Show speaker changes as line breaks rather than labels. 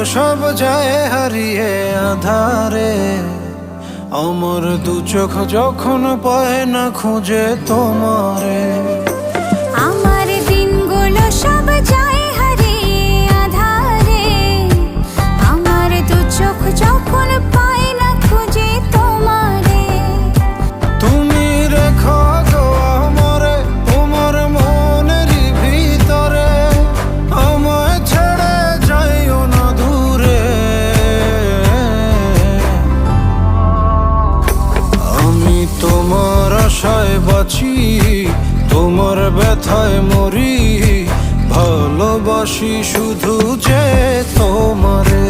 সব যায় হারিয়ে আধারে, আমার দু চোখ যখন পায় না খুঁজে তোমারে।
আমার দিনগুলো সব যায় হারিয়ে আধারে, আমার দু চোখ যখন পায় না খুঁজে তোমারে।
তুমি রেখো গো আমারে তোমার মনেরই ভিতরে, আমায় ছেড়ে যাইও না দূরে। আমি তোমার আশায় বাঁচি, তোমার ব্যথায় মরি, ভালোবাসি শুধু যে তোমারে।